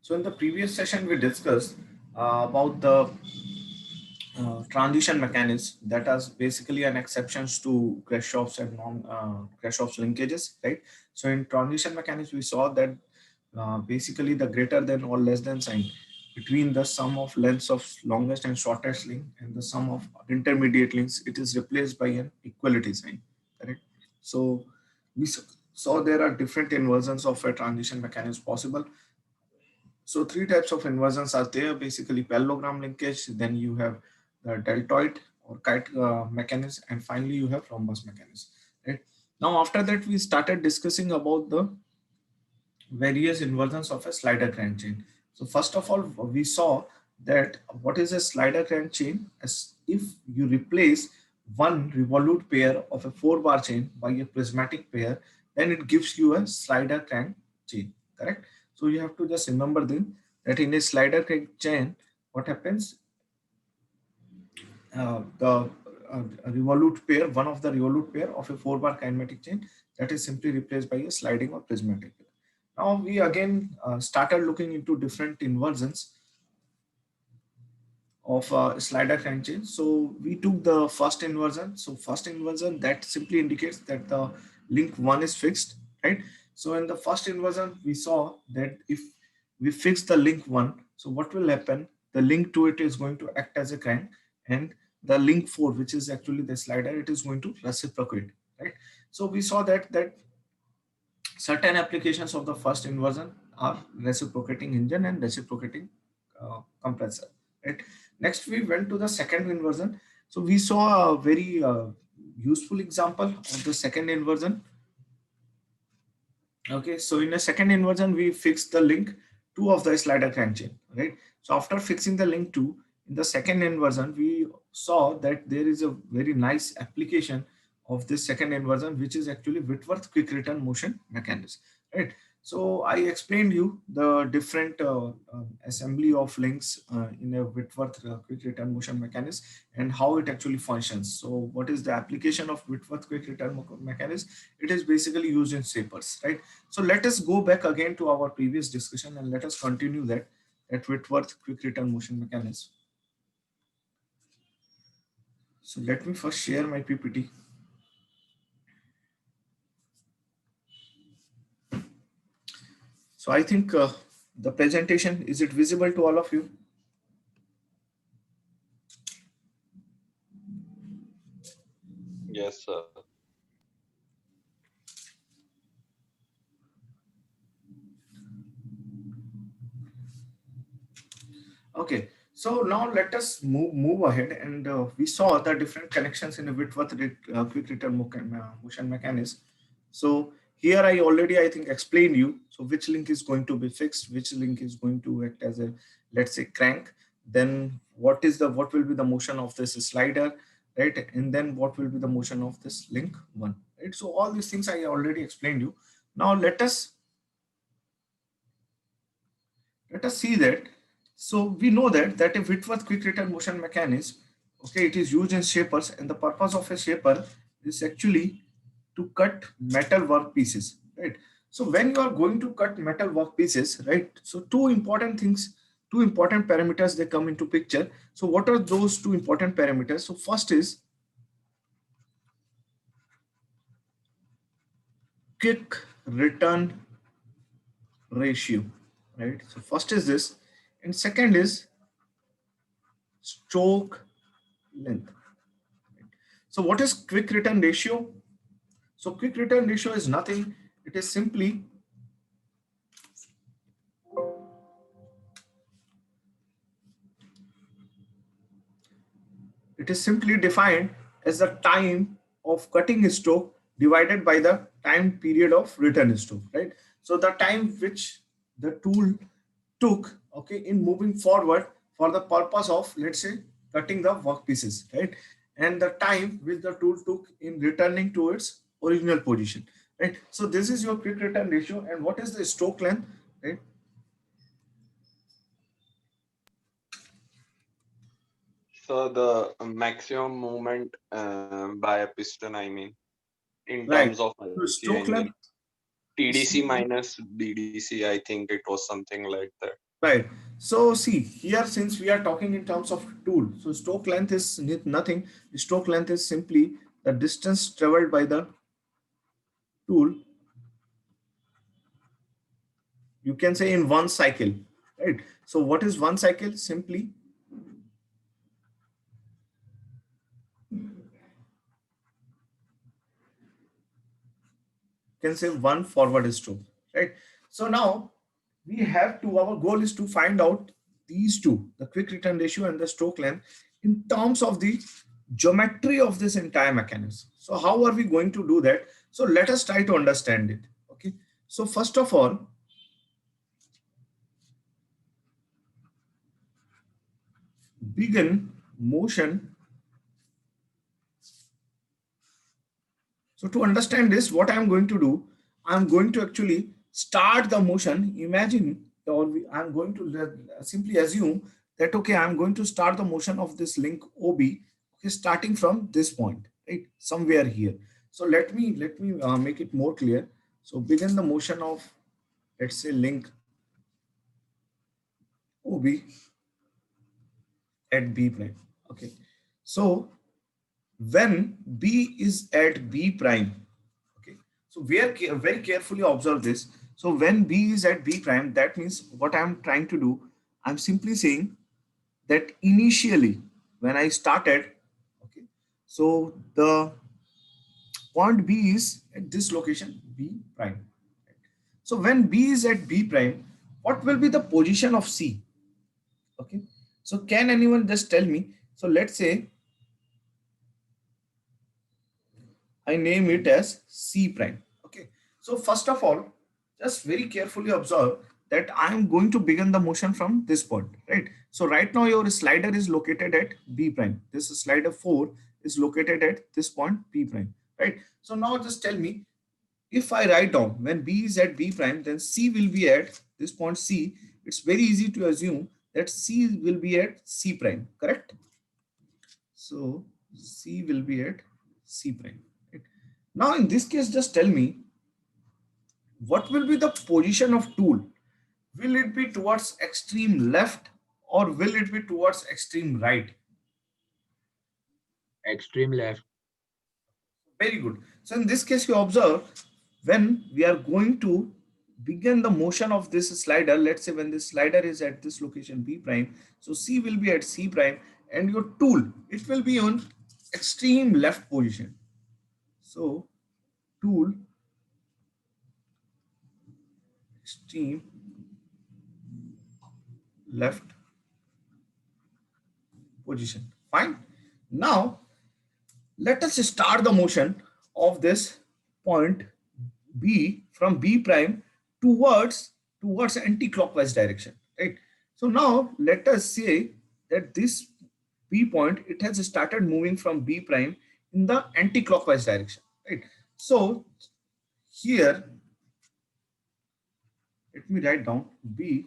So in the previous session, we discussed about the transition mechanism that is basically an exceptions to Kirchhoff's and non Kirchhoff's linkages, right? So in transition mechanism, we saw that basically the greater than or less than sign between the sum of lengths of longest and shortest link and the sum of intermediate links, it is replaced by an equality sign, correct? So we saw there are different inversions of a transition mechanism possible. So three types of inversions are there, basically parallelogram linkage, then you have the deltoid or kite mechanism, and finally you have rhombus mechanism, right? Now after that we started discussing about the various inversions of a slider crank chain. So first of all, we saw that what is a slider crank chain? As if you replace one revolute pair of a 4-bar chain by a prismatic pair, then it gives you a slider crank chain, correct? So you have to just remember then that in a slider crank chain, what happens? The revolute pair, one of the revolute pair of a 4-bar kinematic chain, that is simply replaced by a sliding or prismatic pair. Now we again started looking into different inversions of slider crank chain. So we took the first inversion. So first inversion that simply indicates that the link 1 is fixed, right? So in the first inversion, we saw that if we fix the link 1, so what will happen? The link to it is going to act as a crank, and the link 4, which is actually the slider, it is going to reciprocate, right? So we saw that certain applications of the first inversion are reciprocating engine and reciprocating compressor, right? Next we went to the second inversion. So we saw a very useful example of the second inversion. Okay, so in a second inversion we fixed the link 2 of the slider crank chain, right? So after fixing the link 2 in the second inversion, we saw that there is a very nice application of this second inversion, which is actually Whitworth quick return motion mechanism, right? So I explained you the different assembly of links in a Whitworth quick return motion mechanism and how it actually functions. So what is the application of Whitworth quick return mechanism? It is basically used in shapers, right? So let us go back again to our previous discussion and let us continue that at Whitworth quick return motion mechanism. So let me first share my PPT. So I think the presentation, is it visible to all of you? Yes, sir. Okay, so now let us move ahead, and we saw the different connections in a Whitworth quick return motion mechanism. So here I think explained you. So which link is going to be fixed, which link is going to act as a, let's say, crank. Then what will be the motion of this slider, right? And then what will be the motion of this link 1, right? So all these things I already explained you. Now let us see that. So we know that a Whitworth quick return motion mechanism, okay, it is used in shapers, and the purpose of a shaper is actually to cut metal work pieces, right? So when you are going to cut metal work pieces, right? So two important things, two important parameters, they come into picture. So what are those two important parameters? So first is quick return ratio, right? So first is this, and second is stroke length. So what is quick return ratio? So quick return ratio is nothing. It is simply defined as the time of cutting stroke divided by the time period of return stroke, right? So the time which the tool took, okay, in moving forward for the purpose of, let's say, cutting the work pieces, right? And the time which the tool took in returning to its original position, right? So this is your quick return ratio. And what is the stroke length, right? So the maximum movement by a piston, I mean, in Right. terms of So IC stroke engine. length, TDC stroke length, minus BDC, I think it was something like that. Right. So see here, since we are talking in terms of tool, so stroke length is nothing. The stroke length is simply the distance traveled by the tool. You can say in one cycle, right? So what is one cycle? Simply can say one forward stroke, right? So now we have to, our goal is to find out these two, the quick return ratio and the stroke length, in terms of the geometry of this entire mechanism. So how are we going to do that? So let us try to understand it. Okay. So first of all, begin motion. So to understand this, what I'm going to do, I'm going to actually start the motion. Imagine, or I'm going to simply assume that, okay, I'm going to start the motion of this link OB, okay, starting from this point, right, somewhere here. So let me make it more clear. So begin the motion of, let's say, link OB at B prime. Okay. So when B is at B prime, okay, so we are very carefully observe this. So when B is at B prime, that means what I'm trying to do, I'm simply saying that initially when I started, okay, so the point B is at this location B prime. So when B is at B prime, what will be the position of C? Okay, so can anyone just tell me? So let's say I name it as C prime. Okay. So first of all, just very carefully observe that I am going to begin the motion from this point, right? So right now your slider is located at B prime. This slider 4 is located at this point B prime, right? So now just tell me, if I write down when B is at B prime, then C will be at this point C. It's very easy to assume that C will be at C prime, correct? So C will be at C prime. Right? Now in this case, just tell me what will be the position of tool? Will it be towards extreme left or will it be towards extreme right? Extreme left. Very good. So in this case, you observe when we are going to begin the motion of this slider, let's say when this slider is at this location B prime, so C will be at C prime and your tool, it will be on extreme left position. So tool extreme left position. Fine. Now let us start the motion of this point B from B prime towards anti-clockwise direction, right? So now let us say that this B point, it has started moving from B prime in the anti-clockwise direction, right? So here, let me write down B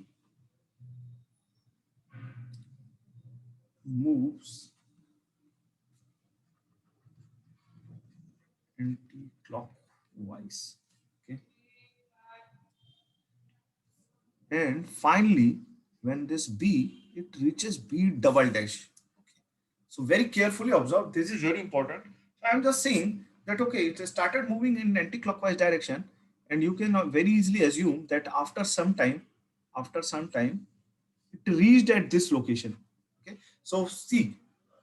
moves anti-clockwise. Okay. And finally, when this B, it reaches B double dash. Okay. So very carefully observe, this is very important. So I'm just saying that, okay, it started moving in anti-clockwise direction and you can very easily assume that after some time, it reached at this location. Okay. So see,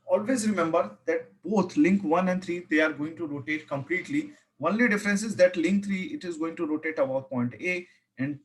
always remember that both link 1 and 3, they are going to rotate completely. Only difference is that link 3, it is going to rotate about point A, and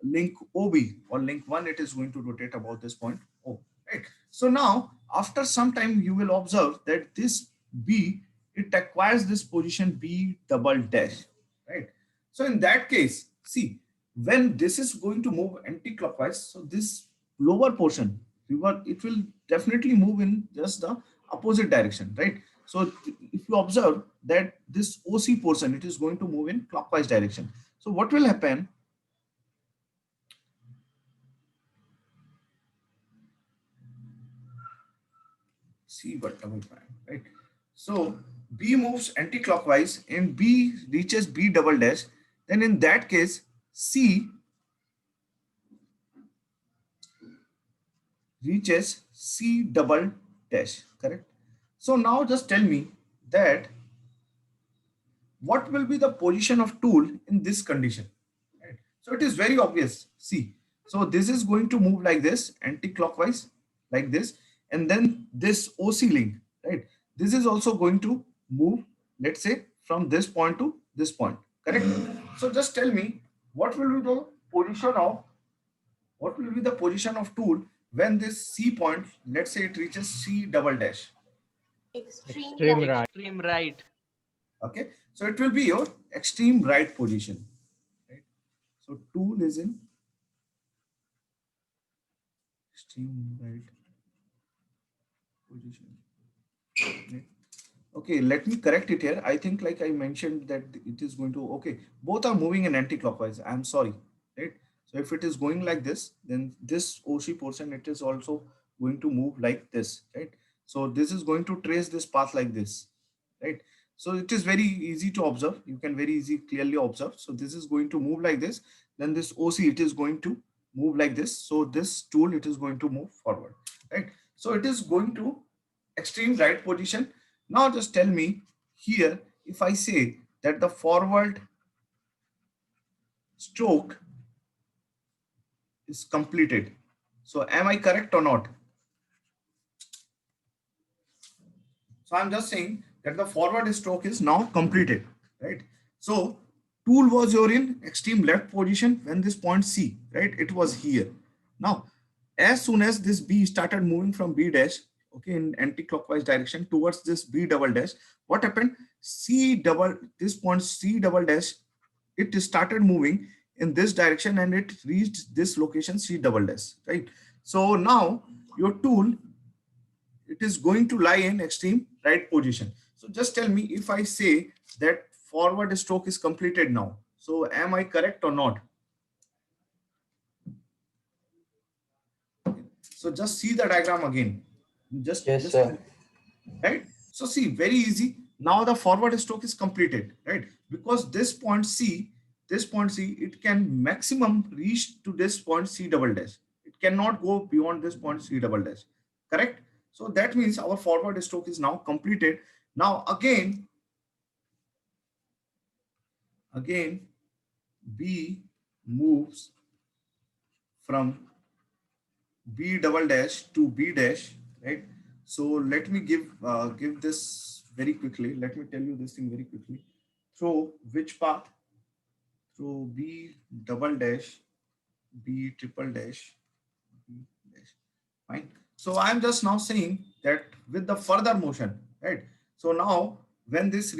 link OB or link 1, it is going to rotate about this point O, right? So now after some time you will observe that this B, it acquires this position B double dash, right? So in that case, see, when this is going to move anti-clockwise, so this lower portion, it will definitely move in just the opposite direction, right? So if you observe that this OC portion, it is going to move in clockwise direction. So what will happen? C but double prime, right? So B moves anti-clockwise and B reaches B double dash. Then in that case, C reaches C double dash, correct? So now just tell me that what will be the position of tool in this condition, right? So it is very obvious. See, so this is going to move like this, anti-clockwise, like this, and then this OC link, right? This is also going to move, let's say, from this point to this point, correct? So just tell me what will be the position of tool when this C point, let's say it reaches C double dash. Extreme Extreme right. right. Extreme right. Okay, so it will be your extreme right position, right? So tool is in extreme right position. Right? Okay, let me correct it here. I think like I mentioned that it is going to, okay, both are moving in anti-clockwise. I'm sorry, right? So if it is going like this, then this OC portion, it is also going to move like this, right? So this is going to trace this path like this, right? So it is very easy to observe. You can very easy clearly observe. So this is going to move like this. Then this OC, it is going to move like this. So this tool, it is going to move forward, right? So it is going to extreme right position. Now just tell me here, if I say that the forward stroke is completed. So am I correct or not? So I'm just saying that the forward stroke is now completed, right? So tool was your in extreme left position when this point C, right? It was here. Now, as soon as this B started moving from B dash, okay, in anti-clockwise direction towards this B double dash, what happened? This point C double dash, it started moving in this direction and it reached this location C double dash, right? So now your tool, it is going to lie in extreme right position. So just tell me if I say that forward stroke is completed now. So am I correct or not? So just see the diagram again. Yes, sir. Right. So see, very easy. Now the forward stroke is completed, right? Because this point C, it can maximum reach to this point C double dash. It cannot go beyond this point C double dash, correct? So that means our forward stroke is now completed. Now again, B moves from B double dash to B dash, right? So let me give this very quickly. Let me tell you this thing very quickly. Through which path? Through B double dash, B triple dash, B dash. Fine. So I'm just now saying that with the further motion, right? So now when this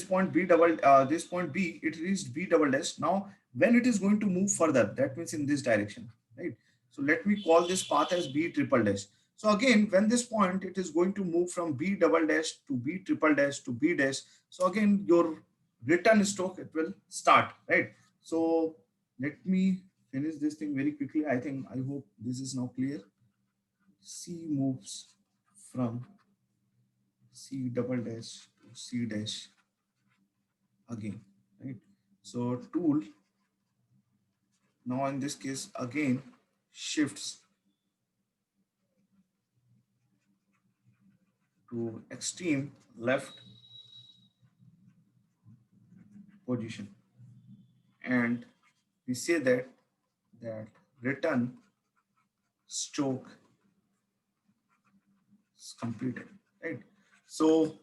point B double this point B, it reached B double dash. Now when it is going to move further, that means in this direction, right? So let me call this path as B triple dash. So again, when this point, it is going to move from B double dash to B triple dash to B dash. So again, your return stroke, it will start, right? So let me finish this thing very quickly. I hope this is now clear. C moves from C double dash to C dash again, right? So tool now in this case again shifts to extreme left position, and we say that return stroke is completed, right? So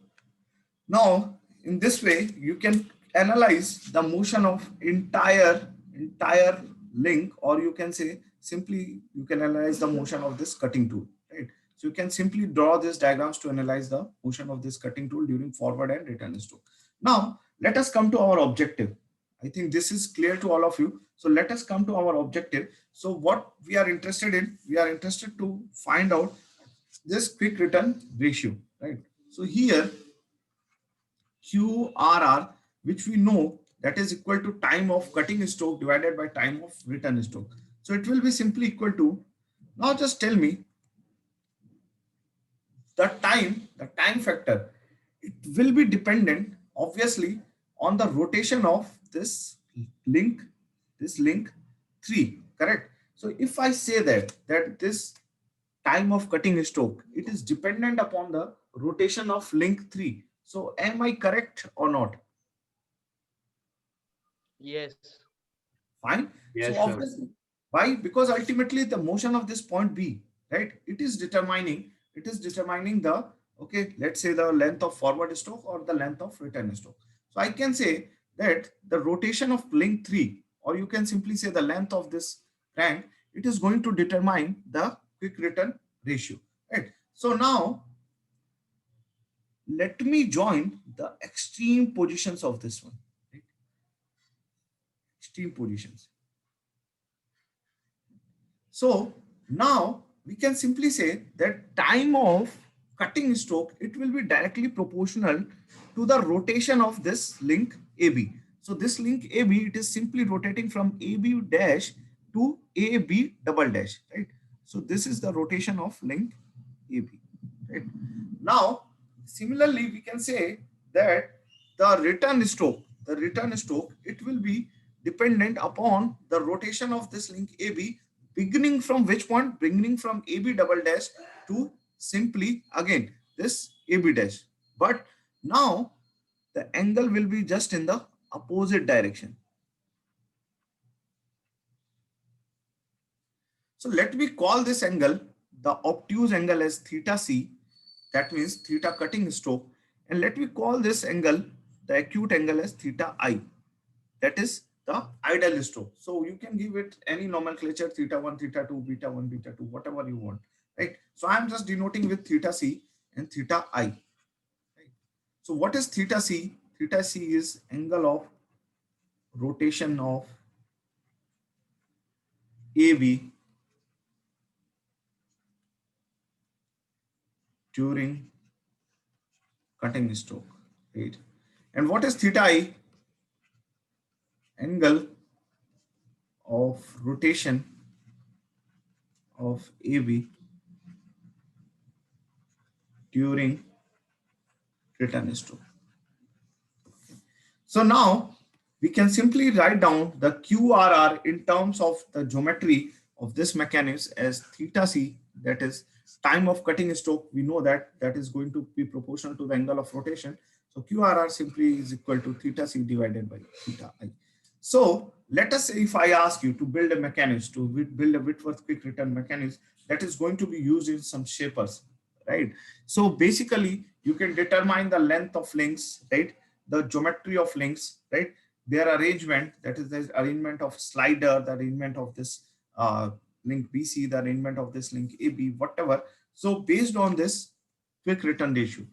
now in this way you can analyze the motion of entire link, or you can say simply you can analyze the motion of this cutting tool, right? So you can simply draw these diagrams to analyze the motion of this cutting tool during forward and return stroke. Now let us come to our objective. I think this is clear to all of you. So let us come to our objective. So what we are interested in, we are interested to find out this quick return ratio, right? So here QRR, which we know that is equal to time of cutting stroke divided by time of return stroke. So it will be simply equal to, now just tell me the time factor, it will be dependent obviously on the rotation of this link 3, correct? So if I say that this time of cutting stroke, it is dependent upon the rotation of link 3. So am I correct or not? Yes. Fine. Yes, So sir. obviously, why? Because ultimately the motion of this point B, right? It is determining the, okay, let's say the length of forward stroke or the length of return stroke. So I can say that the rotation of link 3, or you can simply say the length of this crank, it is going to determine the quick return ratio, right? So now let me join the extreme positions of this one, right? Extreme positions. So now we can simply say that time of cutting stroke, it will be directly proportional to the rotation of this link AB. So this link AB, it is simply rotating from AB dash to AB double dash, right? So this is the rotation of link AB, right? Now, similarly, we can say that the return stroke, it will be dependent upon the rotation of this link AB, beginning from which point? Beginning from AB double dash to simply again this AB dash. But now the angle will be just in the opposite direction. So let me call this angle the obtuse angle as theta C, that means theta cutting stroke, and let me call this angle the acute angle as theta I, that is the ideal stroke. So you can give it any nomenclature, theta 1, theta 2, beta 1, beta 2, whatever you want, right? So I am just denoting with theta C and theta I, right? So what is theta C? Theta C is angle of rotation of AB during cutting stroke, right? And what is theta I? Angle of rotation of AB during return stroke. So now we can simply write down the QRR in terms of the geometry of this mechanism as theta C, that is time of cutting stroke. We know that that is going to be proportional to the angle of rotation. So QRR simply is equal to theta C divided by theta I. So let us say if I ask you to build a mechanism, to build a Whitworth quick return mechanism that is going to be used in some shapers, right? So basically you can determine the length of links, right? The geometry of links, right? Their arrangement, that is the arrangement of slider, the arrangement of this link BC, the arrangement of this link AB, whatever. So based on this quick return ratio,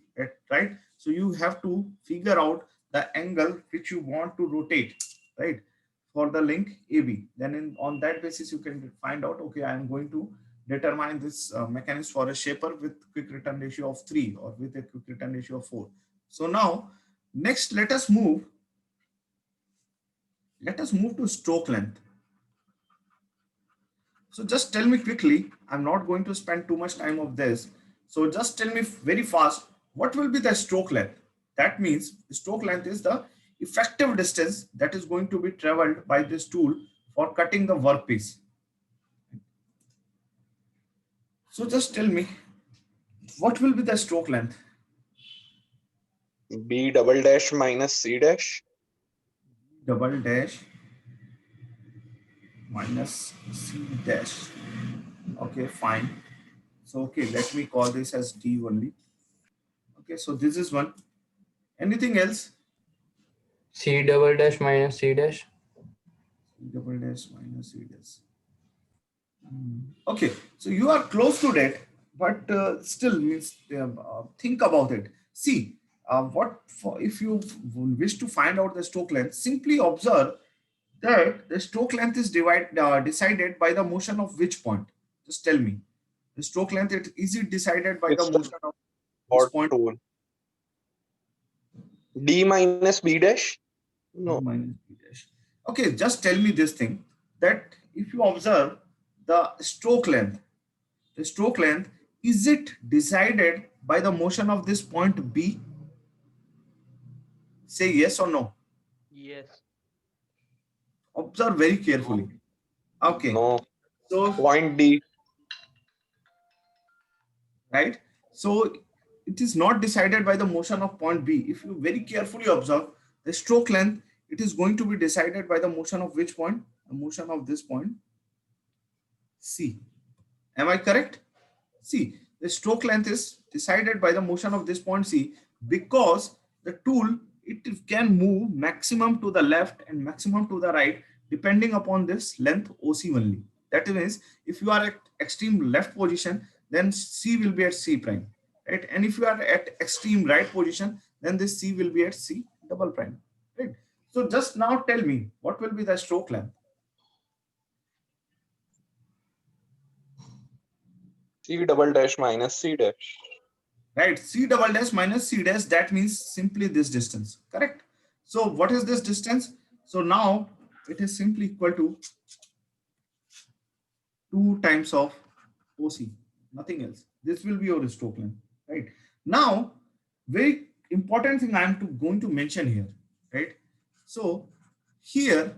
right? So you have to figure out the angle which you want to rotate, right, for the link AB. Then on that basis, you can find out, okay, I am going to determine this mechanism for a shaper with quick return ratio of 3 or with a quick return ratio of 4. So now, next, let us move to stroke length. So just tell me quickly, I'm not going to spend too much time of this. So just tell me very fast, what will be the stroke length? That means stroke length is the effective distance that is going to be traveled by this tool for cutting the workpiece. So just tell me, what will be the stroke length? B double dash minus C dash. Double dash minus C dash. Okay, fine. So, okay, let me call this as D only. Okay, so this is one. Anything else? C double dash minus C dash. C double dash minus C dash. Okay, so you are close to that, but still means think about it. See, what for if you wish to find out the stroke length, simply observe that the stroke length is decided by the motion of which point? Just tell me. The stroke length, is it decided by the Piston motion of this or point? tool. D minus B dash. No. Minus B dash. Okay, just tell me this thing, that if you observe the stroke length, is it decided by the motion of this point B? Say yes or no. Yes. Observe very carefully. Okay. No. So Point D. right? So it is not decided by the motion of point B. If you very carefully observe the stroke length, it is going to be decided by the motion of which point? The motion of this point C. Am I correct? See, the stroke length is decided by the motion of this point C, because the tool, it can move maximum to the left and maximum to the right depending upon this length OC only. That means if you are at extreme left position, then C will be at C prime, right? And if you are at extreme right position, then this C will be at C double prime, right? So just now tell me, what will be the stroke length? C double dash minus C dash. Right? C double dash minus C dash, that means simply this distance, correct? So what is this distance? So now it is simply equal to 2 times of OC, nothing else. This will be your stroke length, right? Now, very important thing I am going to mention here, right? So here,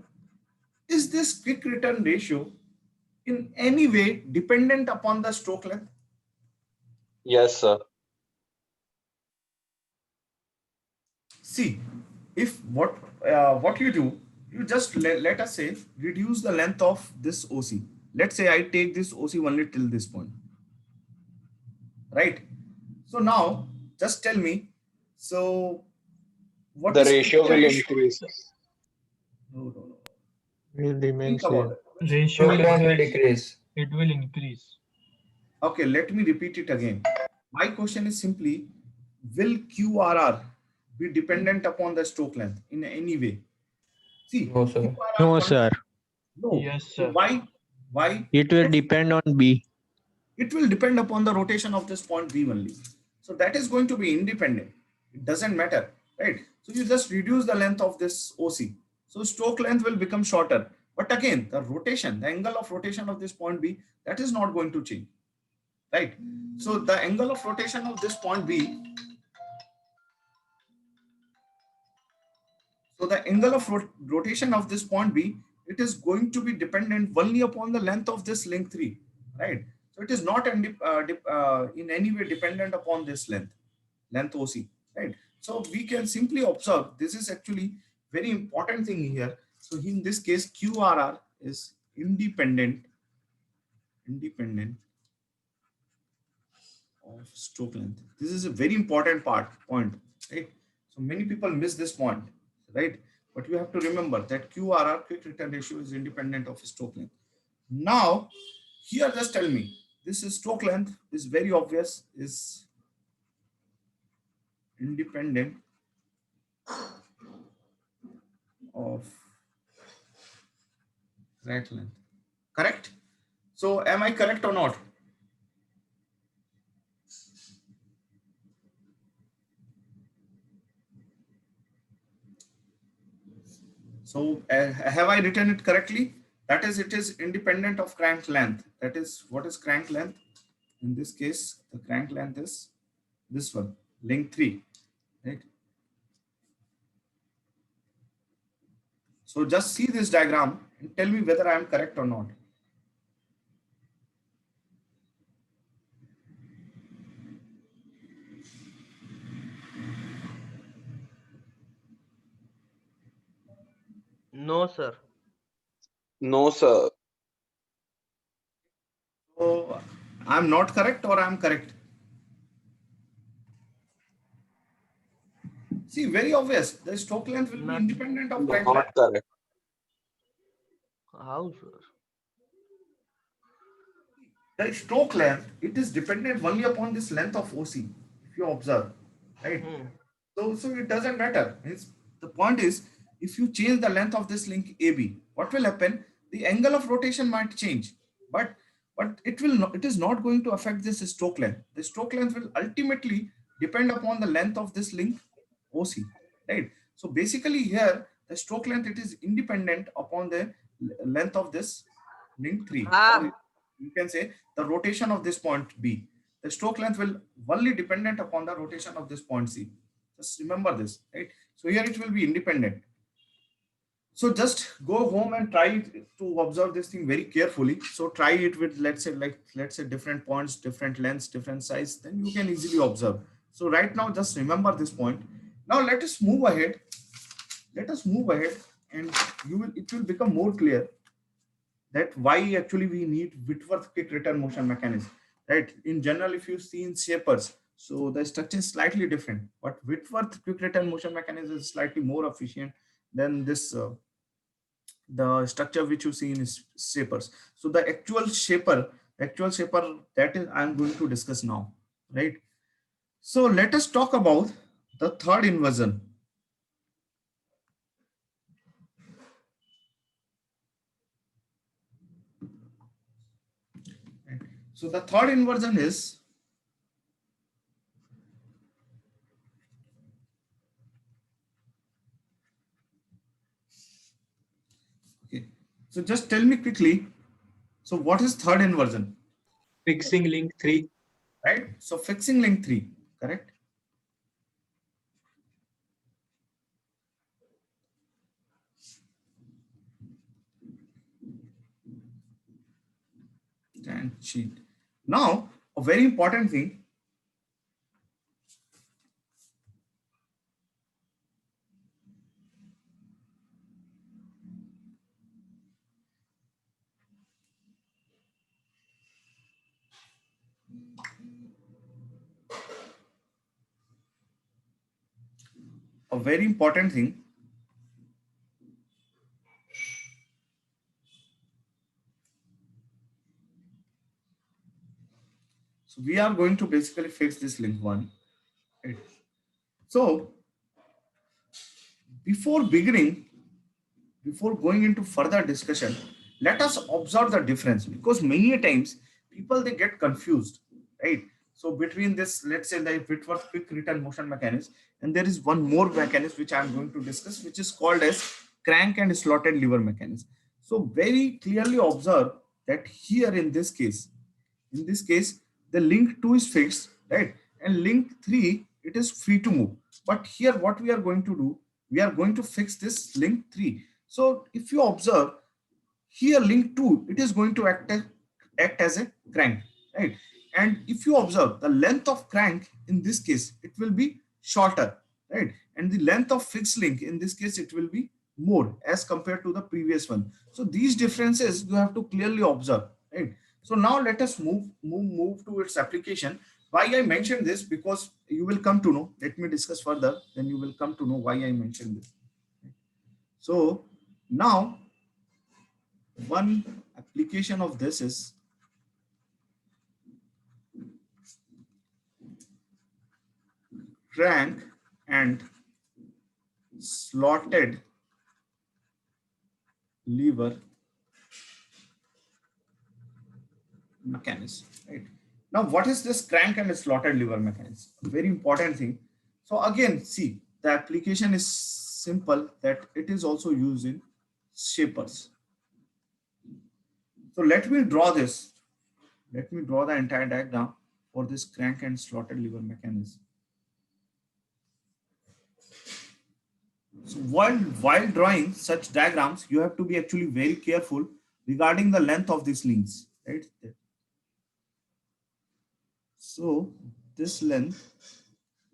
is this quick return ratio in any way dependent upon the stroke length? Yes, sir. See, if what you do, you just let us say reduce the length of this OC. Let's say I take this OC only till this point, right? So now just tell me, so what The is ratio will critical- increase. No. Will remain Think about same. it. Ratio will decrease. It will increase. Okay, let me repeat it again. My question is simply, will QRR be dependent upon the stroke length in any way? See, No, sir. QRR No, sir. No. Yes, So sir. why? Why? It will depend on B. It will depend upon the rotation of this point B only. So that is going to be independent. It doesn't matter, right? So you just reduce the length of this OC. So stroke length will become shorter. But again, the rotation, the angle of rotation of this point B, that is not going to change, right? So the angle of rotation of this point B, so the angle of rotation of this point B, it is going to be dependent only upon the length of this link 3, right? So it is not in any way dependent upon this length OC, right? So we can simply observe, this is actually very important thing here. So in this case, QRR is independent of stroke length. This is a very important point, right? So many people miss this point, right? But you have to remember that QRR, quick return ratio, is independent of stroke length. Now, here just tell me, this is stroke length is very obvious, is independent of crack length, correct? So am I correct or not? So have I written it correctly? That is, it is independent of crank length. That is, what is crank length? In this case, the crank length is this one, link 3, right? So just see this diagram and tell me whether I am correct or not. No, sir. No, sir. So I'm not correct or I'm correct? See, very obvious. The stroke length will be Not- independent of crank length. Not correct. How, sir? The stroke length, it is dependent only upon this length of OC, if you observe, right? So it doesn't matter. The point is, if you change the length of this link AB, what will happen? The angle of rotation might change, but it will not, it is not going to affect this stroke length. The stroke length will ultimately depend upon the length of this link OC, right? So basically here, the stroke length, it is independent upon the length of this link 3. Or you can say the rotation of this point B. The stroke length will only dependent upon the rotation of this point C. Just remember this, right? So here it will be independent. So just go home and try to observe this thing very carefully. So try it with, let's say different points, different lengths, different size, then you can easily observe. So right now, just remember this point. Now let us move ahead. Let us move ahead, and it will become more clear that why actually we need Whitworth quick return motion mechanism, right? In general, if you see in shapers, so the structure is slightly different, but Whitworth quick return motion mechanism is slightly more efficient than this the structure which you see in shapers. So the actual shaper that is I'm going to discuss now, right? So let us talk about the third inversion. Right? So the third inversion is, okay. So just tell me quickly. So what is third inversion? Fixing link 3. Right? So fixing link 3, correct? And sheet. Now, a very important thing. A very important thing. So we are going to basically fix this link 1. Right? So before beginning, before going into further discussion, let us observe the difference, because many times people they get confused, right? So between this, let's say the Whitworth quick return motion mechanism, and there is one more mechanism which I'm going to discuss, which is called as crank and slotted lever mechanism. So very clearly observe that here in this case, the link 2 is fixed, right? And link 3, it is free to move. But here what we are going to do, we are going to fix this link 3. So if you observe here, link 2, it is going to act as a crank, right? And if you observe the length of crank in this case, it will be shorter, right? And the length of fixed link in this case, it will be more as compared to the previous one. So these differences you have to clearly observe, right? So now let us move to its application. Why I mentioned this, because you will come to know, let me discuss further, then you will come to know why I mentioned this. So now one application of this is crank and slotted lever mechanism, right? Now what is this crank and slotted lever mechanism? Very important thing. So again, see, the application is simple, that it is also used in shapers. So let me draw this. Let me draw the entire diagram for this crank and slotted lever mechanism. So while drawing such diagrams, you have to be actually very careful regarding the length of these links, right? So this length,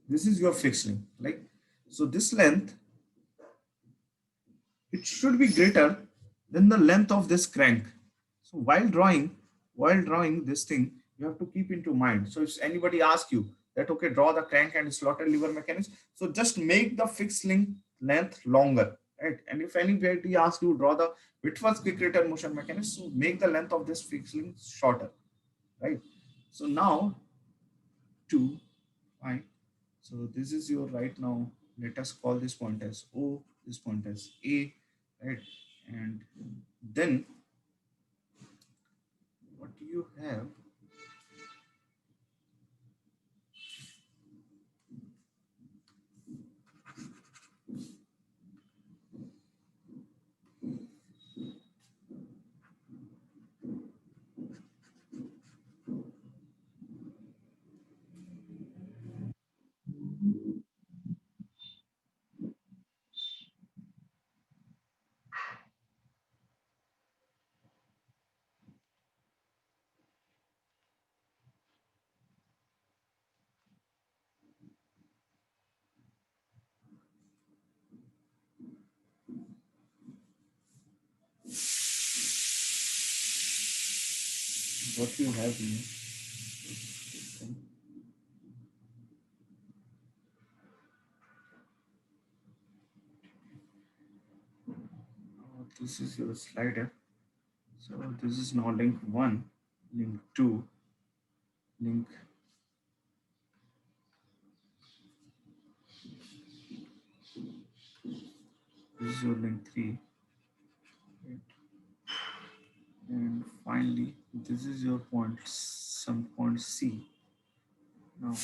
this is your fixed link, like, so this length, it should be greater than the length of this crank. So while drawing this thing, you have to keep into mind. So if anybody asks you that, okay, draw the crank and slotted lever mechanism, so just make the fixed link length longer, right? And if anybody asks you draw the Whitworth quick return motion mechanism, so make the length of this fixed link shorter, right? So now 2, fine. So this is your right now. Let us call this point as O, this point as A, right? And then what you have, what you have here. This is your slider. So this is now link 1, link 2, link this is your link 3, right? And finally this is your point, some point C. Now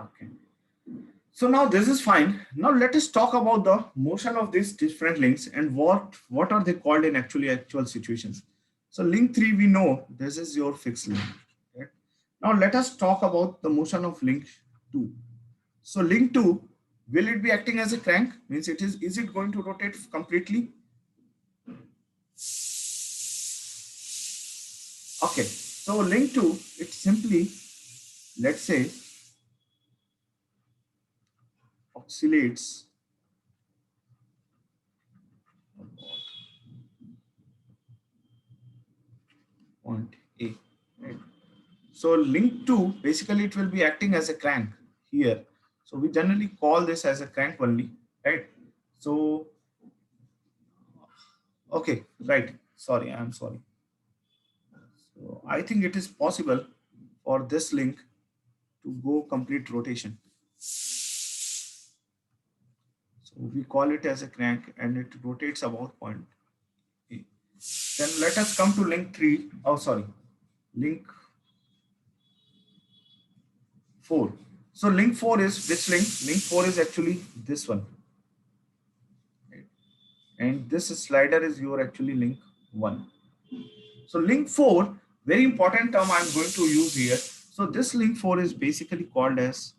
okay. So now this is fine. Now let us talk about the motion of these different links and what are they called in actual situations. So link 3, we know this is your fixed link. Right? Now let us talk about the motion of link 2. So link 2, will it be acting as a crank? Means is it going to rotate completely? Okay, so link 2, it simply, let's say, oscillates point A, right? So link 2, basically it will be acting as a crank here. So we generally call this as a crank only, right? So, okay, right. Sorry, I'm sorry. So I think it is possible for this link to go complete rotation. So we call it as a crank and it rotates about point A. Then let us come to link 3. Oh, sorry, link 4. So link 4 is which link? Link 4 is actually this one. Right? And this slider is your actually link 1. So link 4, very important term I'm going to use here. So this link 4 is basically called as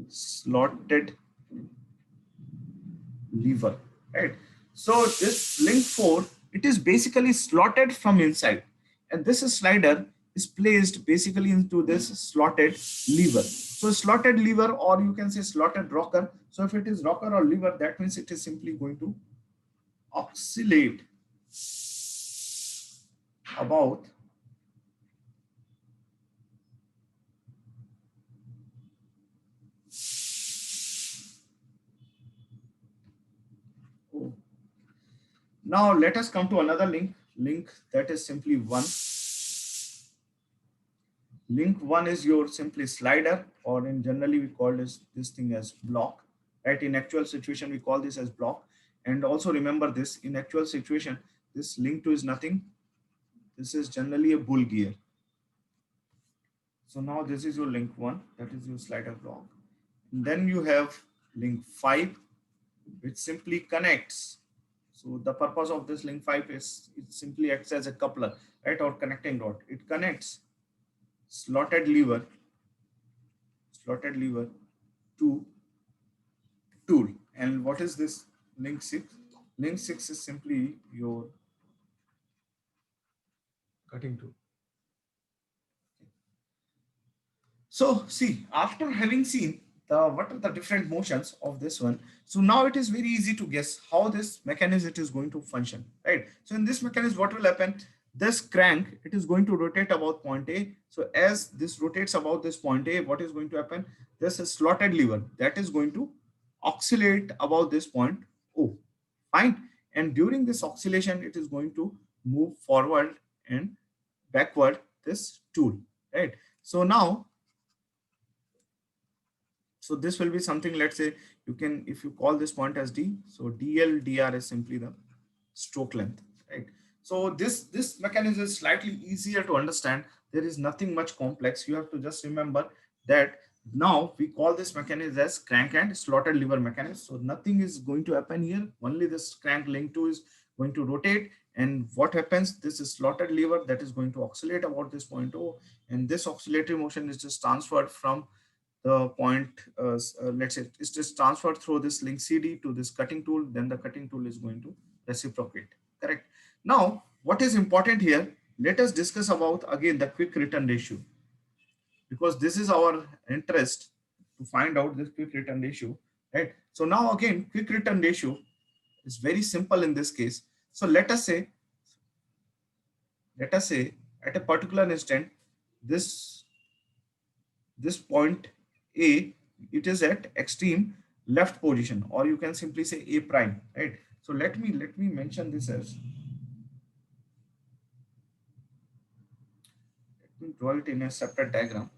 slotted lever, right? So this link 4, it is basically slotted from inside, and this slider is placed basically into this slotted lever. So slotted lever, or you can say slotted rocker. So if it is rocker or lever, that means it is simply going to oscillate about now let us come to another link that is simply 1. Link 1 is your simply slider, or in generally we call this thing as block, right? In actual situation we call this as block. And also remember this, in actual situation this link 2 is nothing, this is generally a bull gear. So now this is your link 1, that is your slider block. And then you have link 5, which simply connects. So the purpose of this link 5 is it simply acts as a coupler, right, or connecting rod. It connects slotted lever to tool. And what is this link 6? Link 6 is simply your cutting tool. So see, after having seen what are the different motions of this one, so now it is very easy to guess how this mechanism it is going to function, right? So in this mechanism, what will happen? This crank, it is going to rotate about point A. So as this rotates about this point A, what is going to happen? This is slotted lever that is going to oscillate about this point O. Fine. And during this oscillation, it is going to move forward and backward this tool, right? So now, so this will be something, let's say you can, if you call this point as D, so DL, DR is simply the stroke length, right? So this mechanism is slightly easier to understand. There is nothing much complex. You have to just remember that now we call this mechanism as crank and slotted lever mechanism. So nothing is going to happen here. Only this crank link 2 is going to rotate. And what happens? This is slotted lever that is going to oscillate about this point O. And this oscillatory motion is just transferred from the point, let's say it's just transferred through this link CD to this cutting tool. Then the cutting tool is going to reciprocate, correct? Now, what is important here? Let us discuss about again the quick return ratio. because this is our interest to find out this quick return ratio, right? So now again, quick return ratio is very simple in this case. So let us say at a particular instant, this point A, it is at extreme left position, or you can simply say A prime, right? So let me mention this as, let me draw it in a separate diagram.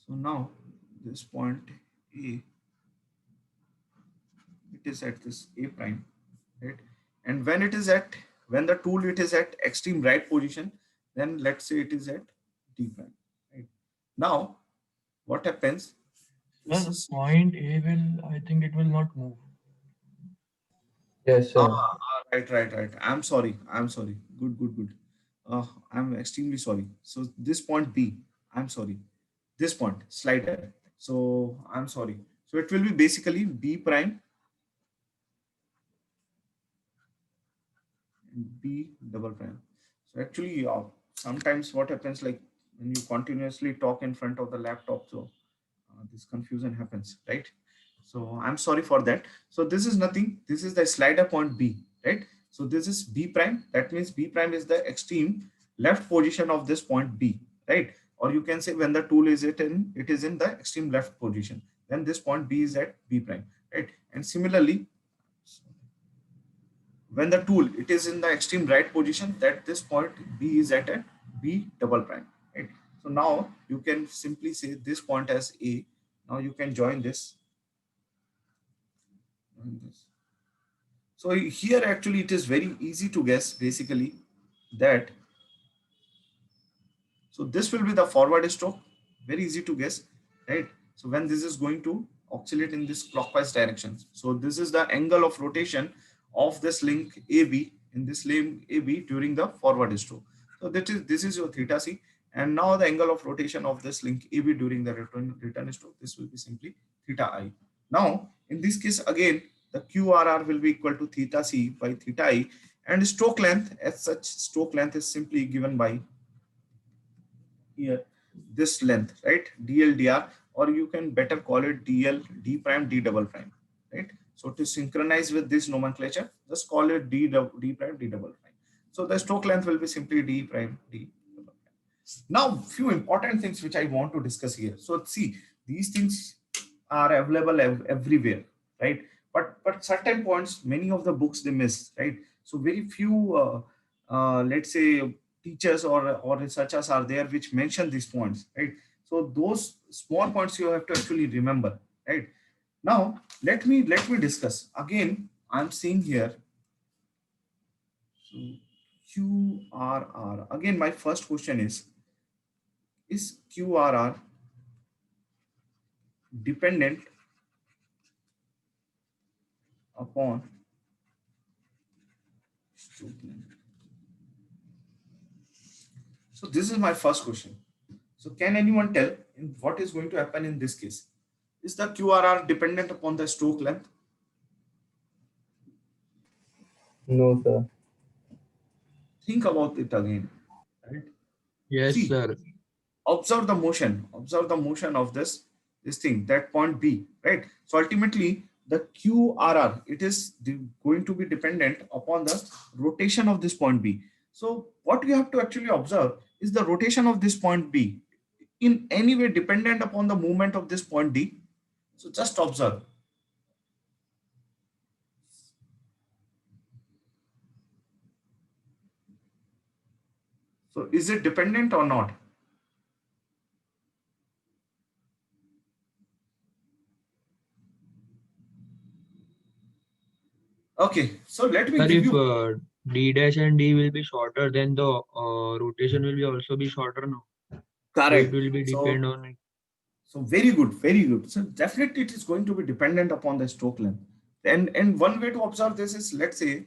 So now this point A, it is at this A prime, right? And when the tool it is at extreme right position, then let's say it is at D prime, right? Now what happens? This Sir, is, point A will, I think it will not move. Yes, sir. right. I'm sorry. Good. I'm extremely sorry. So this point B, I'm sorry. This point, slider. So I'm sorry. So it will be basically B prime and B double prime. So actually, sometimes what happens, like when you continuously talk in front of the laptop, so this confusion happens, right? So I'm sorry for that. So this is nothing. This is the slider point B, right? So this is B prime. That means B prime is the extreme left position of this point B, right? Or you can say when the tool is it is in the extreme left position, then this point B is at B prime, right? And similarly, when the tool it is in the extreme right position, that this point B is at a B double prime, right? So now you can simply say this point as A. Now you can join this. So here actually it is very easy to guess basically that, so this will be the forward stroke, very easy to guess, right? So when this is going to oscillate in this clockwise direction, so this is the angle of rotation of this link AB in this link AB during the forward stroke. So this is your theta C, and now the angle of rotation of this link AB during the return stroke, this will be simply theta I. Now in this case again, the QRR will be equal to theta C by theta I, and stroke length as such, stroke length is simply given by here this length, right? DL dr, or you can better call it DL D prime D double prime, right? So to synchronize with this nomenclature, just call it D prime D double prime. So the stroke length will be simply D prime D double prime. Now few important things which I want to discuss here. So see, these things are available everywhere, right? But certain points, many of the books they miss, right? So very few let's say teachers or researchers are there which mention these points, right? So those small points you have to actually remember, right? Now let me discuss again. I'm seeing here, so QRR again. My first question is QRR dependent upon stroke length? So this is my first question. So can anyone tell what is going to happen in this case? Is the QRR dependent upon the stroke length? No, sir. Think about it again, right? Yes, See, sir. observe the motion of this thing, that point B, right? So ultimately the QRR, it is going to be dependent upon the rotation of this point B. So what you have to actually observe is the rotation of this point B in any way dependent upon the movement of this point D. So just observe. So is it dependent or not? Okay, so let me Sir, give if you. D dash and D will be shorter, then the rotation will be also be shorter now. So it Correct. will be So depend on it. So very good, very good. So definitely it is going to be dependent upon the stroke length. And one way to observe this is, let's say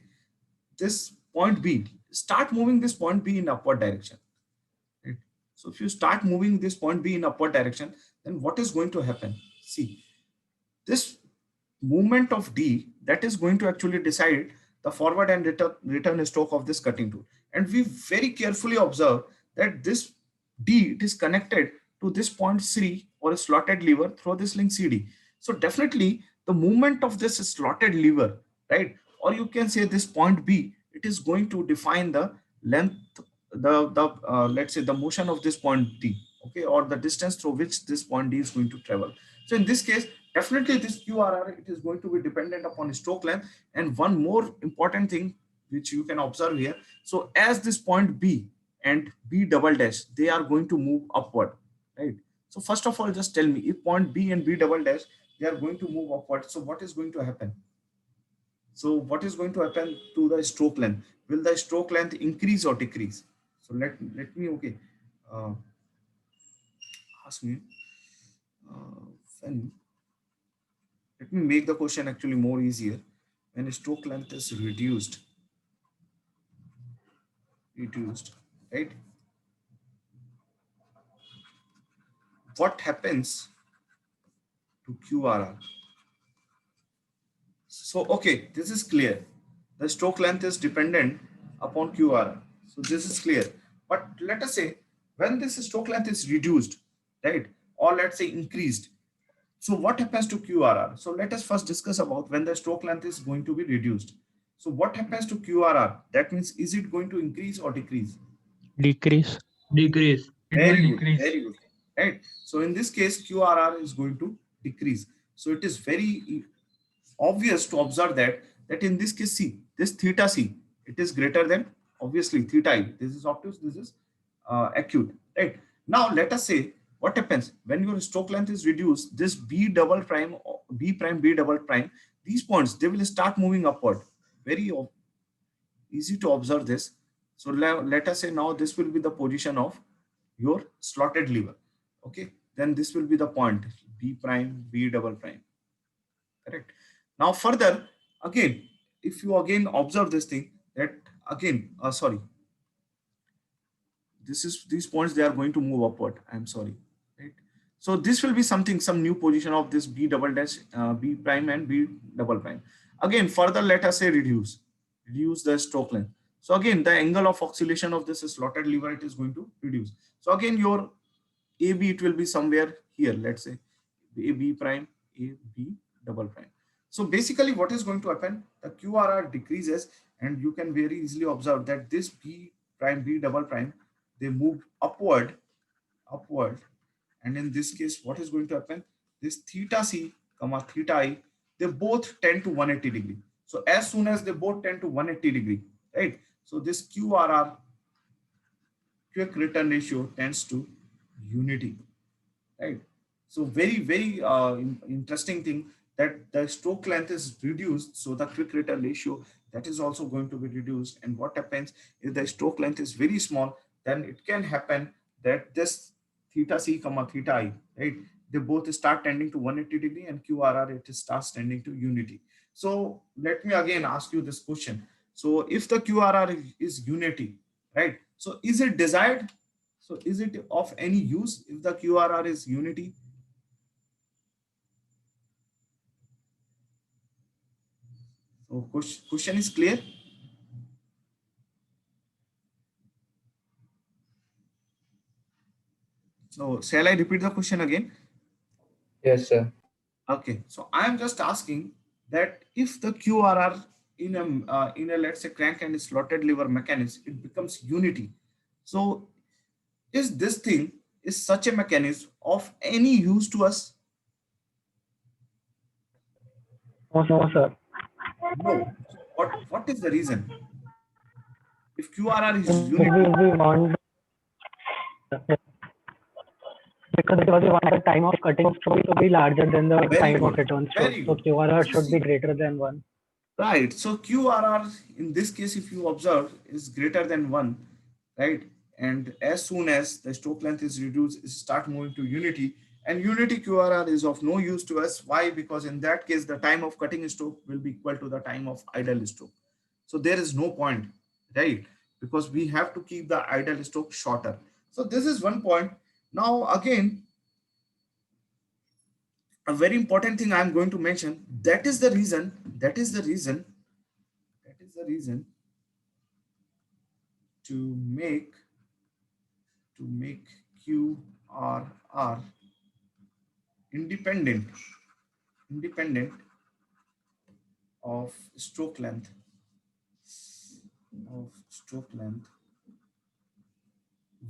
this point B, start moving this point B in upward direction. Right? So if you start moving this point B in upward direction, then what is going to happen? See, this movement of D, that is going to actually decide the forward and return stroke of this cutting tool. And we very carefully observe that this D, it is connected to this point C or a slotted lever through this link CD. So definitely the movement of this slotted lever, right? Or you can say this point B, it is going to define the length, let's say the motion of this point D, okay, or the distance through which this point D is going to travel. So in this case, definitely this QRR, it is going to be dependent upon stroke length. And one more important thing which you can observe here. So as this point B and B double dash, they are going to move upward, right? So first of all, just tell me if point B and B double dash, they are going to move upward. So what is going to happen? So what is going to happen to the stroke length? Will the stroke length increase or decrease? So let me, okay, ask me, when, let me make the question actually more easier. When stroke length is reduced, right? What happens to QRR? So, okay, this is clear. The stroke length is dependent upon QRR. So this is clear. But let us say when this stroke length is reduced, right? Or let's say increased. So what happens to QRR? So let us first discuss about when the stroke length is going to be reduced. So what happens to QRR? That means, is it going to increase or decrease? Decrease. Decrease. It will Very good, decrease. very good. Right. So in this case, QRR is going to decrease. So it is very obvious to observe that in this case, see, this theta C, it is greater than obviously theta I. This is obtuse, this is acute. Right. Now let us say what happens when your stroke length is reduced. This B double prime, B prime, B double prime, these points, they will start moving upward. Very easy to observe this. So let us say now this will be the position of your slotted lever. Okay, then this will be the point B prime, B double prime. Correct. Now further, again, if you again observe this thing, that again, sorry, these points, they are going to move upward. I'm sorry, right? So this will be something, some new position of this B double dash, B prime and B double prime. Again, further, let us say reduce the stroke length. So again, the angle of oscillation of this slotted lever, it is going to reduce. So again, your AB, it will be somewhere here, let's say AB prime, AB double prime. So basically what is going to happen, the QRR decreases, and you can very easily observe that this B prime, B double prime, they move upward. And in this case, what is going to happen? This theta C, theta I, they both tend to 180 degree. So as soon as they both tend to 180 degree, right? So this QRR, quick return ratio, tends to unity, right? So very, very interesting thing, that the stroke length is reduced. So the quick return ratio, that is also going to be reduced. And what happens if the stroke length is very small, then it can happen that this theta C, theta I, right? They both start tending to 180 degree, and QRR, it starts tending to unity. So let me again ask you this question. So if the QRR is unity, right? So is it desired? So is it of any use if the QRR is unity? So question is clear? So shall I repeat the question again? Yes, sir. Okay, so I am just asking that if the QRR in a let's say crank and slotted lever mechanism, it becomes unity. So is this thing, is such a mechanism of any use to us? No, sir. No. What is the reason? If QRR is We unity, want because we want the time of cutting stroke to be larger than the Very time good. of return stroke. Very So good. QRR So should see, be greater than 1. right. So QRR in this case, if you observe, is greater than 1, right? And as soon as the stroke length is reduced, it start moving to unity. And unity QRR is of no use to us. Why? Because in that case, the time of cutting stroke will be equal to the time of idle stroke. So there is no point, right? Because we have to keep the idle stroke shorter. So this is one point. Now again, a very important thing I'm going to mention, that is the reason to make QRR independent of stroke length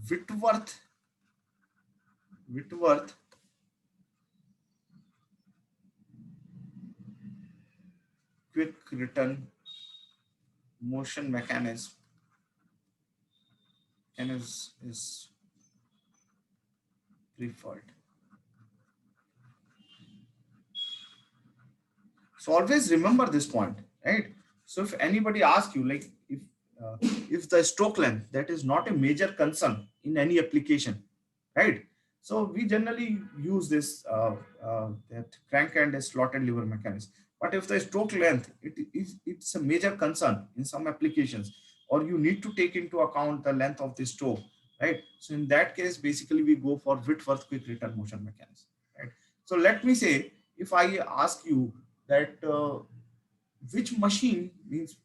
Whitworth quick return motion mechanism is preferred. So always remember this point, right? So if anybody asks you, like if the stroke length, that is not a major concern in any application, right? So we generally use this that crank and a slotted lever mechanism. But if the stroke length it's a major concern in some applications, or you need to take into account the length of the stroke, right? So in that case, basically we go for Whitworth quick return motion mechanism, right? So let me say, if I ask you that which machine means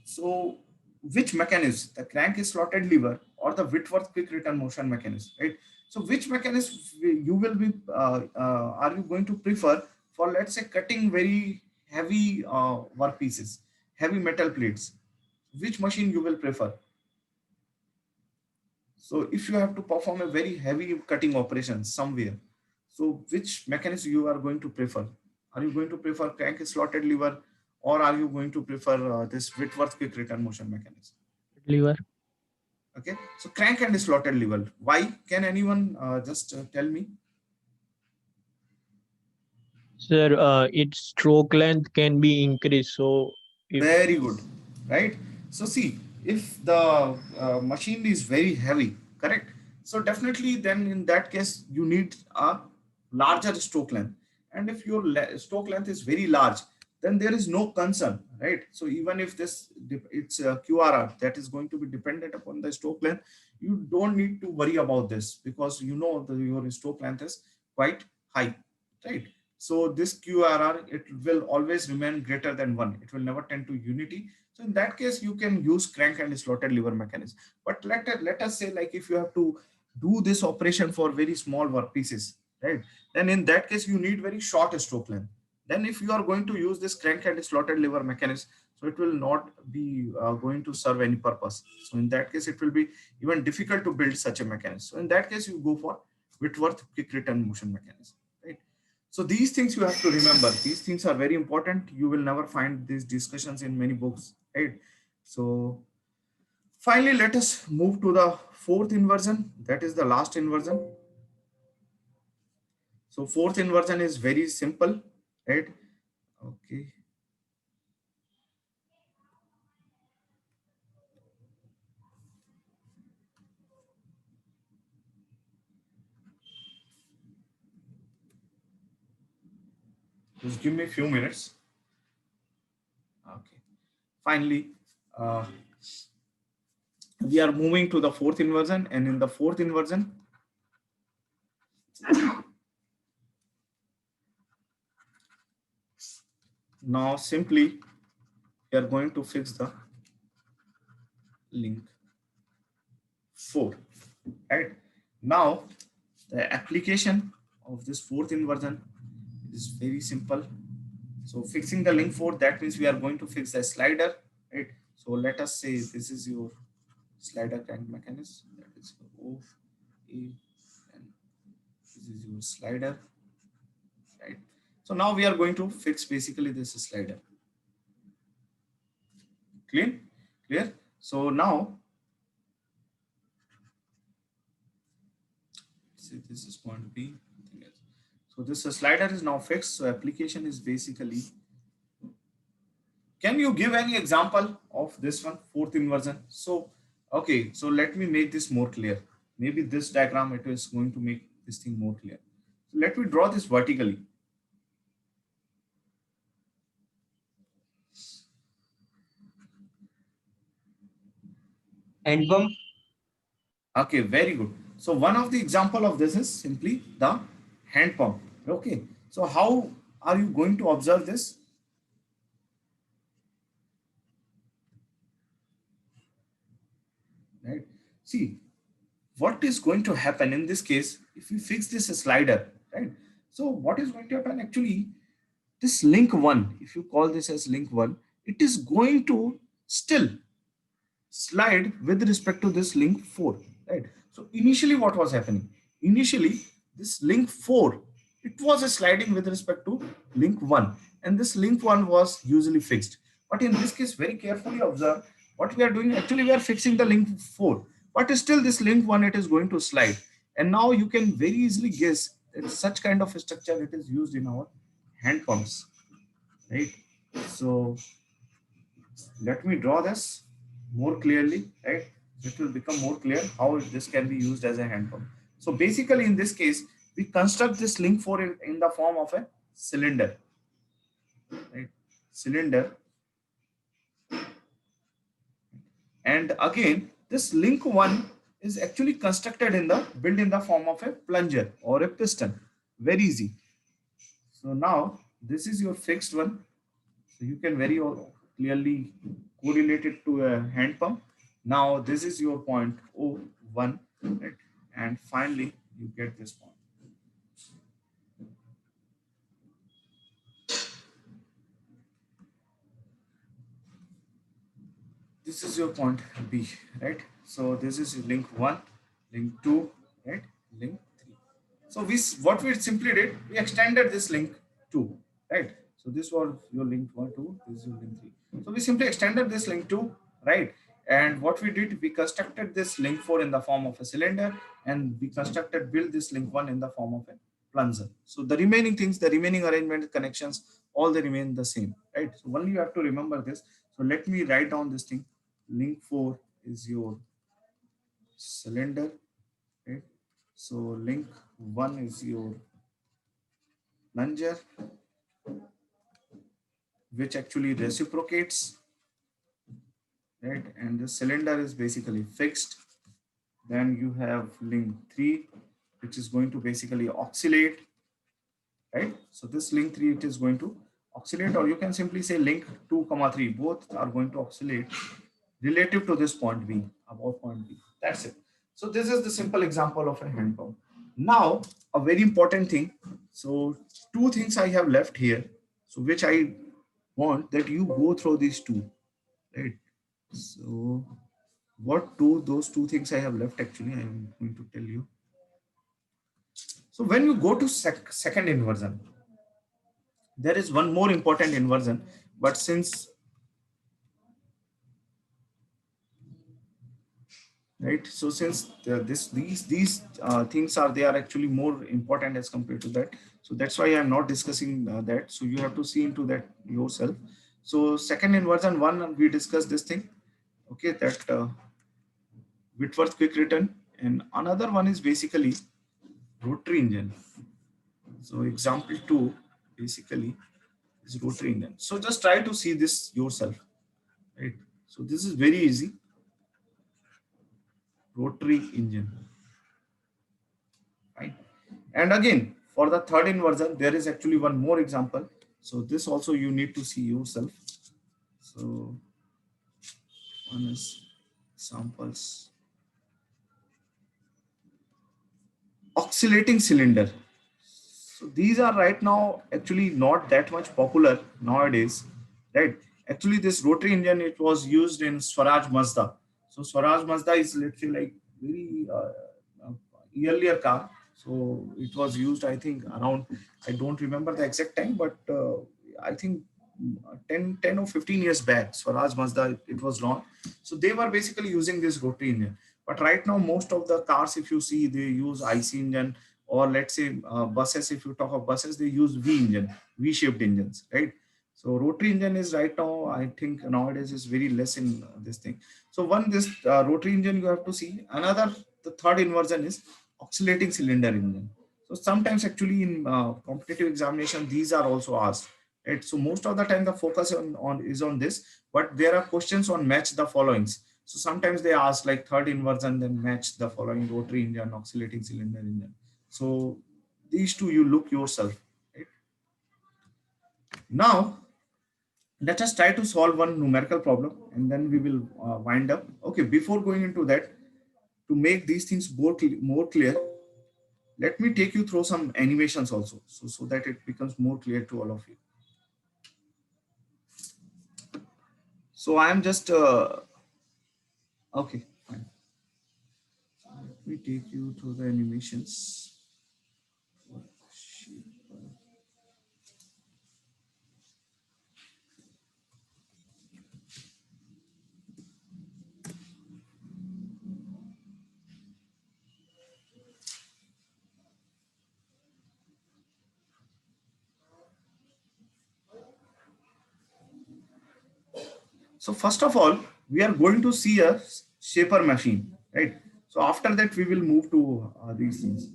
so which mechanism, the crank is slotted lever or the Whitworth quick return motion mechanism, right? So which mechanism you will be are you going to prefer for, let's say, cutting very heavy workpieces, heavy metal plates? Which machine you will prefer? So if you have to perform a very heavy cutting operation somewhere, so which mechanism you are going to prefer? Are you going to prefer crank slotted lever, or are you going to prefer this Whitworth quick return motion mechanism? Lever. Okay, so crank and slotted lever. Why? Can anyone just tell me? Sir, its stroke length can be increased. So if Very good, right? So see, if the machine is very heavy, correct? So definitely then in that case, you need a larger stroke length. And if your stroke length is very large, then there is no concern, right? So even if it's a QRR that is going to be dependent upon the stroke length, you don't need to worry about this, because you know your stroke length is quite high, right? So this QRR, it will always remain greater than 1. It will never tend to unity. So in that case, you can use crank and slotted lever mechanism. But let us say, like, if you have to do this operation for very small workpieces, right? Then in that case, you need very short stroke length. Then if you are going to use this crank and slotted lever mechanism, so it will not be going to serve any purpose. So in that case, it will be even difficult to build such a mechanism. So in that case, you go for Whitworth quick return motion mechanism, right? So these things you have to remember. These things are very important. You will never find these discussions in many books, right? So finally, let us move to the fourth inversion. That is the last inversion. So fourth inversion is very simple, right? Okay. Just give me a few minutes. Okay. Finally, we are moving to the fourth inversion, and in the fourth inversion, now simply we are going to fix the link 4, right? Now the application of this fourth inversion is very simple. So fixing the link 4, that means we are going to fix the slider, right? So let us say this is your slider crank mechanism, that is O, A, and this is your slider, right? So now we are going to fix basically this slider. Clear? So now, see, this is going to be, so this slider is now fixed. So application is basically, can you give any example of this one, fourth inversion? So, okay, so let me make this more clear. Maybe this diagram, it is going to make this thing more clear. So let me draw this vertically. Hand pump. Okay, very good. So one of the example of this is simply the hand pump. Okay, so how are you going to observe this? see what is going to happen in this case if we fix this slider, right? So what is going to happen actually, this link 1, if you call this as link 1, it is going to still slide with respect to this link 4, right? So initially what was happening? Initially this link 4, it was sliding with respect to link 1, and this link 1 was usually fixed. But in this case, very carefully observe what we are doing. Actually we are fixing the link 4, but still this link 1, it is going to slide. And now you can very easily guess that such kind of structure it is used in our hand pumps, right? So let me draw this more clearly, right? It will become more clear how this can be used as a hand pump. So basically in this case, we construct this link 4 in the form of a cylinder, right? Cylinder. And again, this link 1 is actually constructed built in the form of a plunger or a piston. Very easy. So now this is your fixed one. So you can very clearly correlate it to a hand pump. Now this is your point O1, right? And finally you get this point. This is your point B, right? So this is link 1, link 2, right? Link 3. So what we simply did, we extended this link 2, right? So this was your link 1, 2, this is your link 3. So we simply extended this link 2, right? And what we did, we constructed this link 4 in the form of a cylinder, and we built this link 1 in the form of a plunger. So the remaining things, the remaining arrangement connections, all they remain the same, right? So only you have to remember this. So let me write down this thing. Link 4 is your cylinder, right? So link 1 is your plunger, which actually reciprocates, right? And the cylinder is basically fixed. Then you have link 3, which is going to basically oscillate, right? So this link 3, it is going to oscillate, or you can simply say link 2, 3, both are going to oscillate relative to this point B, about point B. That's it. So this is the simple example of a hand pump. Now, a very important thing. So 2 things I have left here. So which I want that you go through these 2, right? So those 2 things I have left actually, I am going to tell you. So when you go to second inversion, there is one more important inversion, but since right, so since these things they are actually more important as compared to that, so that's why I'm not discussing that. So you have to see into that yourself. So second inversion 1, we discussed this thing, okay, that Whitworth quick return, and another one is basically rotary engine. So example 2 basically is rotary engine. So just try to see this yourself, right? So this is very easy. Rotary engine, right? And again, for the third inversion, there is actually one more example. So this also you need to see yourself. So one is samples. Oscillating cylinder. So these are right now actually not that much popular nowadays, right? Actually, this rotary engine, it was used in Swaraj Mazda. So Swaraj Mazda is literally like very earlier car. So it was used, I think, around, I don't remember the exact time, but I think 10 or 15 years back, Swaraj Mazda, it was launched. So they were basically using this rotary engine. But right now, most of the cars, if you see, they use IC engine, or let's say buses, if you talk of buses, they use V engine, V-shaped engines, right? So rotary engine is right now, I think nowadays is very less in this thing. So this rotary engine you have to see. The third inversion is oscillating cylinder engine. So sometimes actually in competitive examination, these are also asked, right? So most of the time the focus is on this, but there are questions on match the followings. So sometimes they ask like third inversion, then match the following rotary engine, oscillating cylinder engine. So these 2 you look yourself, right? Now, let us try to solve one numerical problem, and then we will wind up. Okay, before going into that, to make these things more clear, let me take you through some animations also, so that it becomes more clear to all of you. So I am just okay, fine. Let me take you through the animations. So first of all, we are going to see a shaper machine, right? So after that, we will move to these things.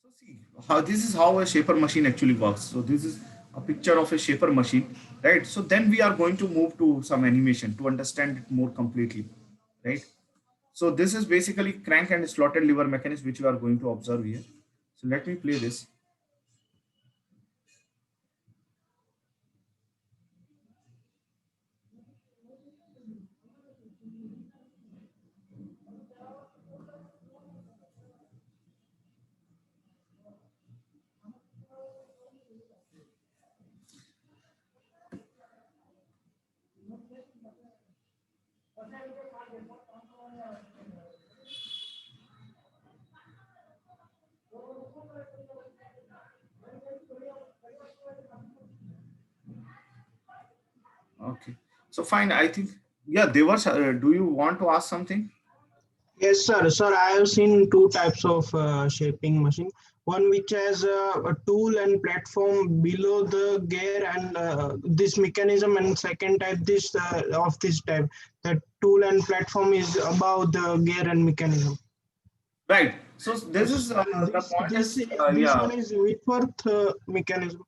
So see, this is how a shaper machine actually works. So this is a picture of a shaper machine, right? So then we are going to move to some animation to understand it more completely, right? So this is basically crank and slotted lever mechanism, which you are going to observe here. So let me play this. Okay. So fine. I think, yeah, Devars, do you want to ask something? Yes, sir. Sir, I have seen two types of shaping machine. One which has a tool and platform below the gear and this mechanism, and second type this of this type. The tool and platform is above the gear and mechanism. Right. So this is And the point is, this yeah. one is Whitworth mechanism.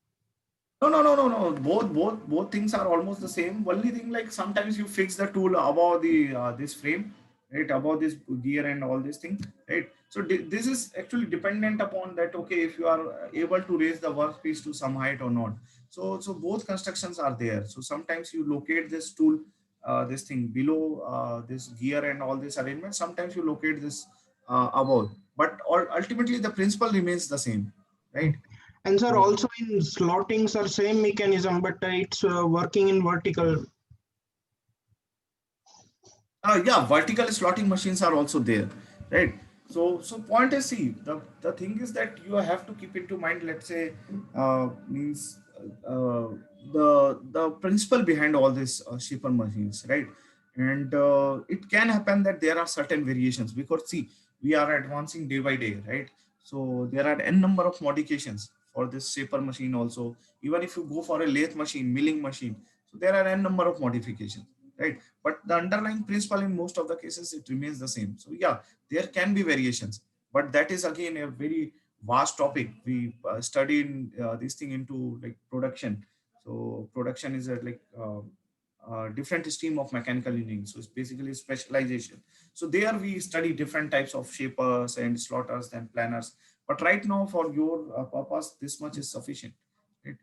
No. Both things are almost the same. Only thing, like sometimes you fix the tool above the this frame, right? Above this gear and all this thing, right? So this is actually dependent upon that. Okay, if you are able to raise the workpiece to some height or not. So both constructions are there. So sometimes you locate this tool, this thing below this gear and all this arrangement. Sometimes you locate this above, but ultimately the principle remains the same, right? And sir, So, also in slotting, sir, same mechanism, but it's working in vertical. yeah, vertical slotting machines are also there, right? So point is, see, the thing is that you have to keep into mind, let's say, means the principle behind all these shipper machines, right? And it can happen that there are certain variations, because see, we are advancing day by day, right? So there are n number of modifications for this shaper machine also. Even if you go for a lathe machine, milling machine, so there are n number of modifications, right? But the underlying principle in most of the cases, it remains the same. So yeah, there can be variations, but that is again a very vast topic. We study in, this thing into like production. So production is a like different stream of mechanical engineering. So it's basically specialization. So there we study different types of shapers and slotters and planners. But right now, for your purpose, this much is sufficient, right?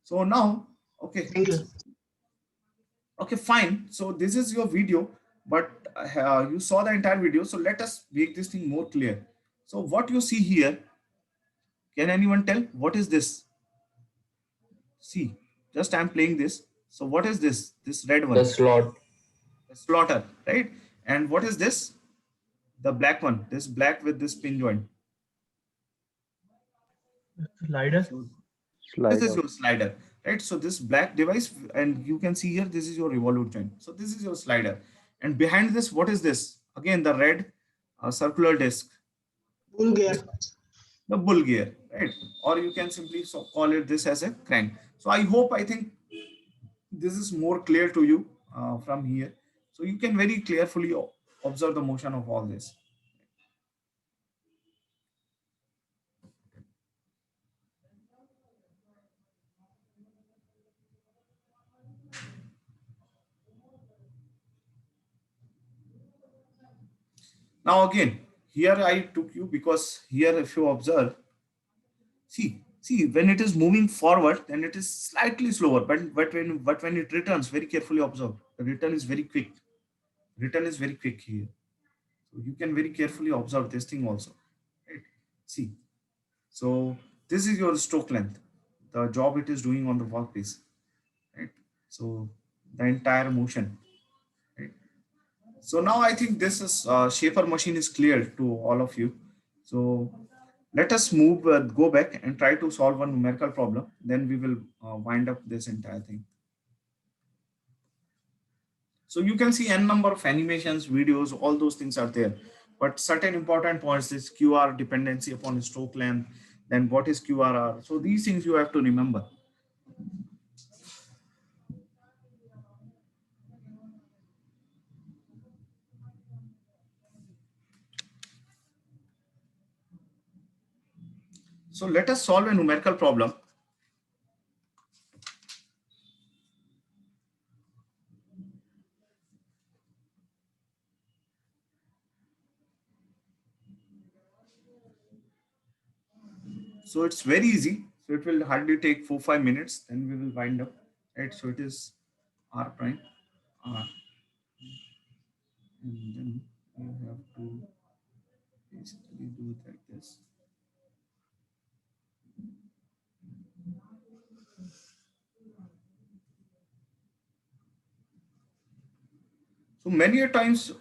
So now, okay. Thank you. Okay, fine. So this is your video, but you saw the entire video. So let us make this thing more clear. So what you see here, can anyone tell what is this? See, just I'm playing this. So what is this? This red The one, slot. the slaughter, right? And what is this? The black one, this black with this pin joint. Slider. So this is your slider, right? So this black device, and you can see here, this is your revolute joint. So this is your slider. And behind this, what is this? Again, the red circular disc. Bull gear. The bull gear, right? Or you can simply call it this as a crank. So I hope, I think this is more clear to you from here. So you can very carefully observe the motion of all this. Now again, here I took you because here if you observe, see See, when it is moving forward, then it is slightly slower, but when it returns, very carefully observe, the return is very quick. Return is very quick here. So you can very carefully observe this thing also. Right? See, so this is your stroke length, the job it is doing on the workpiece. Right? So the entire motion. Right? So now I think this is shaper machine is clear to all of you. So let us move, go back and try to solve one numerical problem. Then we will wind up this entire thing. So you can see n number of animations, videos, all those things are there. But certain important points is QR dependency upon stroke length, then what is QRR. So these things you have to remember. So let us solve a numerical problem. So it's very easy. So it will hardly take 4-5 minutes. Then we will wind up. Right. So it is R prime R. And then you have to basically do it like this. So many a times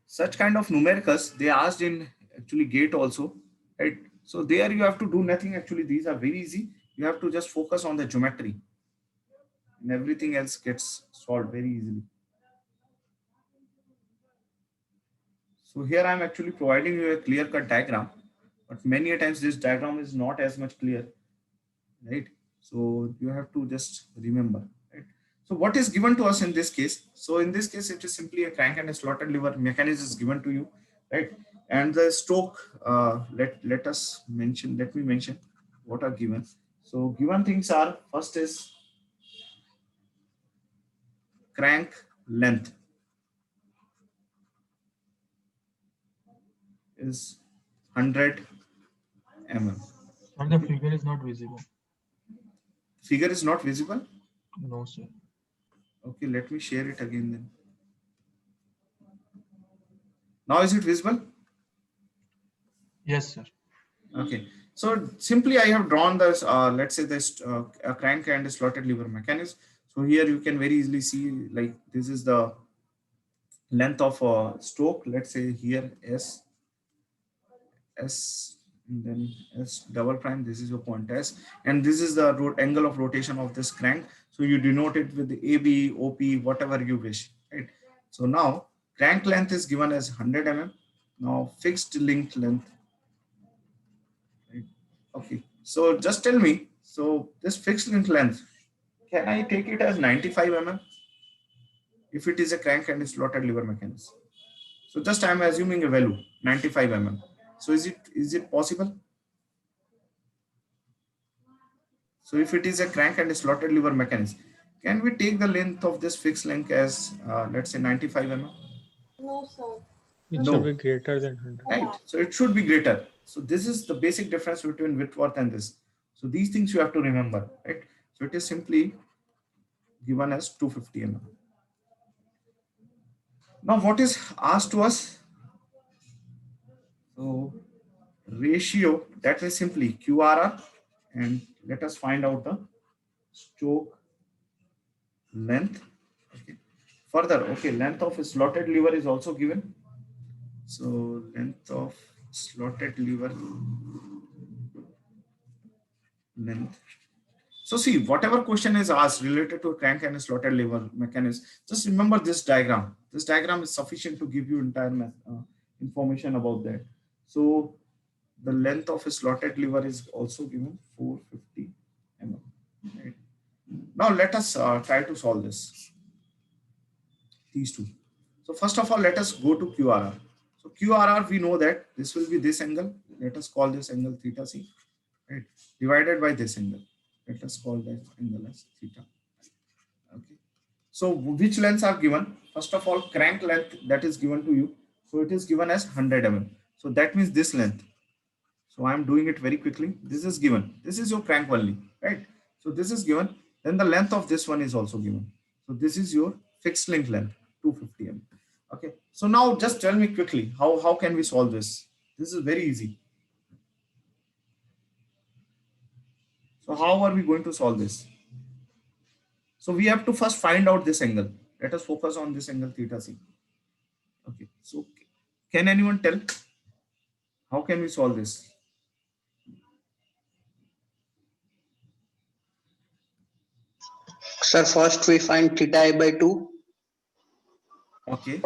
such kind of numericals they asked in actually GATE also, right? So there you have to do nothing. Actually, these are very easy. You have to just focus on the geometry, and everything else gets solved very easily. So here I am actually providing you a clear-cut diagram, but many a times this diagram is not as much clear, right? So you have to just remember, right? So what is given to us in this case? So in this case, it is simply a crank and a slotted lever mechanism is given to you, right? And the stroke, let me mention what are given. So given things are, first is crank length is 100 mm. And the figure is not visible. Figure is not visible. No, sir. Okay, let me share it again then. Now is it visible? Yes, sir. Okay, so simply I have drawn this, let's say this a crank and a slotted lever mechanism. So here you can very easily see, like this is the length of a stroke. Let's say here S, and then S double prime. This is your point S, and this is the angle of rotation of this crank. So you denote it with the AB, OP, whatever you wish, right? So now crank length is given as 100 mm. Now fixed link length. Okay, so just tell me, so this fixed link length, can I take it as 95 mm if it is a crank and a slotted lever mechanism? So just I am assuming a value 95 mm. So is it possible? So if it is a crank and a slotted lever mechanism, can we take the length of this fixed link as let's say 95 mm? No, sir. It No. should be greater than 100. Right, so it should be greater. So this is the basic difference between Whitworth and this. So these things you have to remember, right? So it is simply given as 250 mm. Now what is asked to us? So ratio, that is simply QRR, and let us find out the stroke length. Okay. Further, okay, length of a slotted lever is also given. So length of slotted lever length. So see, whatever question is asked related to a crank and a slotted lever mechanism, just remember this diagram. This diagram is sufficient to give you entire information about that. So the length of a slotted lever is also given 450 mm. Right? Now let us try to solve this. These two. So first of all, let us go to QRR. So QRR, we know that this will be this angle. Let us call this angle theta C, right? Divided by this angle. Let us call that angle as theta. Okay. So which lengths are given? First of all, crank length that is given to you. So it is given as 100 mm. So that means this length. So I'm doing it very quickly. This is given. This is your crank only, right? So this is given. Then the length of this one is also given. So this is your fixed link length, 250 mm. Okay. So now just tell me quickly, how can we solve this? This is very easy. So how are we going to solve this? So we have to first find out this angle. Let us focus on this angle theta c. Okay. So can anyone tell how can we solve this? Sir, first we find theta I by 2 Okay.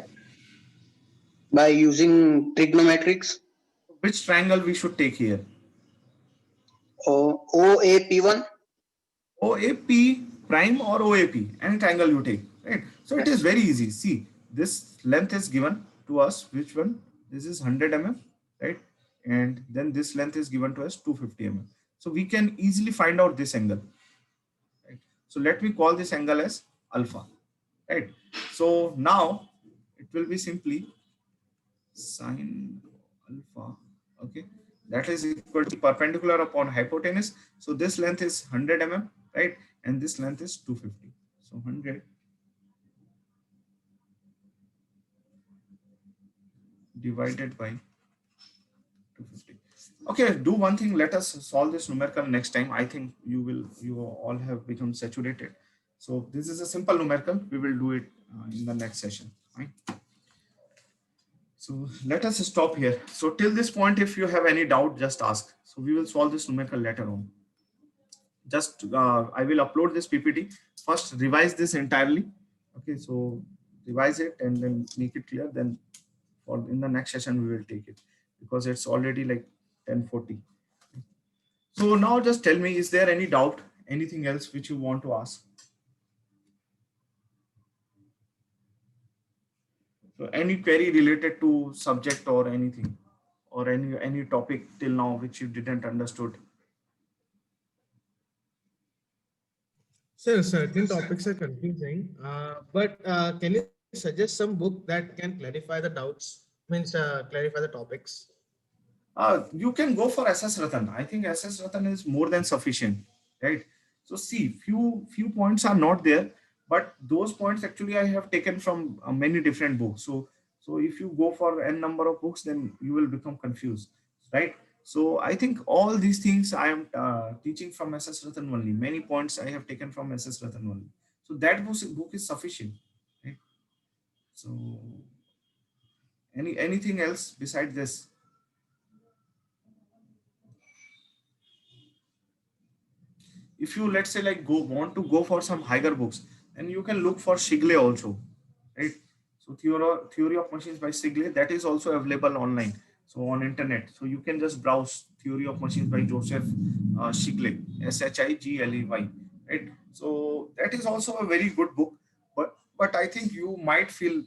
by using trigonometrics. Which triangle we should take here? OAP1. OAP prime or OAP, any triangle you take, right? So it is very easy. See, this length is given to us. Which one? This is 100 mm, right? And then this length is given to us 250 mm. So we can easily find out this angle, right? So let me call this angle as alpha, right? So now it will be simply sine alpha, okay? That is equal to perpendicular upon hypotenuse. So this length is 100 mm, right? And this length is 250. So 100 divided by 250. Okay, do one thing. Let us solve this numerical next time. I think you all have become saturated. So this is a simple numerical. We will do it in the next session. Right? So let us stop here. So till this point, if you have any doubt, just ask. So we will solve this numerical later on. Just I will upload this PPT. First revise this entirely. Okay, so revise it and then make it clear. Then for in the next session we will take it, because it's already like 10:40. So now just tell me, is there any doubt, anything else which you want to ask? So any query related to subject or anything, or any topic till now which you didn't understood? Sir, certain topics are confusing, but can you suggest some book that can clarify the doubts, means clarify the topics? You can go for SS Ratan. I think SS Ratan is more than sufficient, right? So see, few points are not there, but those points actually I have taken from many different books. So if you go for n number of books, then you will become confused, right? So I think all these things I am teaching from SS Ratan only. Many points I have taken from SS Ratan only. So that book is sufficient, right? So anything else beside this? If you, let's say, like want to go for some higher books, then you can look for Shigley also, right? So theory of machines by Shigley, that is also available online, so on internet. So you can just browse theory of machines by Joseph Shigley, Shigley, right? So that is also a very good book, but I think you might feel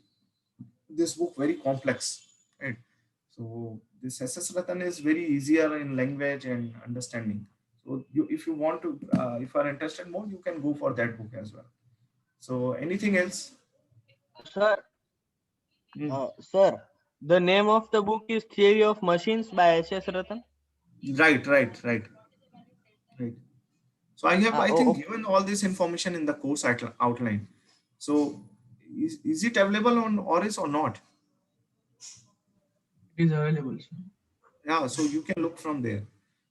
this book very complex, right? So this SS Ratan is very easier in language and understanding. So if you want to, if you are interested more, you can go for that book as well. So anything else? Sir, sir, the name of the book is Theory of Machines by S.S. Ratan. Right. So I have, I think, given all this information in the course outline. So is it available on Auris or not? It is available, sir. Yeah, so you can look from there.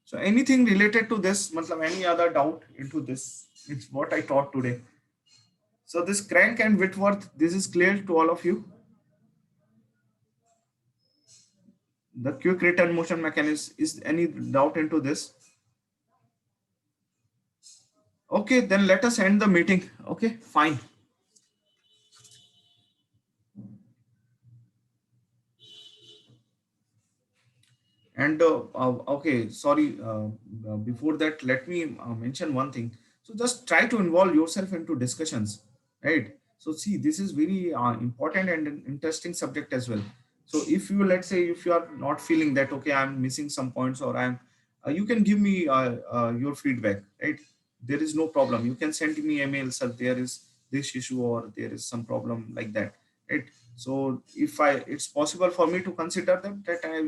So anything related to this, any other doubt into this? It's what I taught today. So this crank and Whitworth, this is clear to all of you? The quick return motion mechanism, is any doubt into this? Okay, then let us end the meeting. Okay, fine. And okay, sorry, before that, let me mention one thing. So just try to involve yourself into discussions, right? So see, this is very important and interesting subject as well. So if you, let's say, if you are not feeling that, okay, I'm missing some points, or you can give me your feedback, right? There is no problem. You can send me emails if there is this issue or there is some problem like that, right? So if it's possible for me to consider them,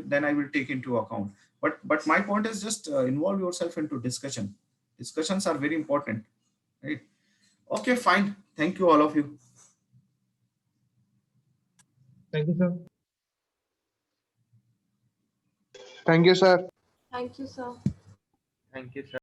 then I will take into account. But my point is just involve yourself into discussion. Discussions are very important, right? Okay, fine. Thank you, all of you. Thank you, sir. Thank you, sir. Thank you, sir. Thank you, sir.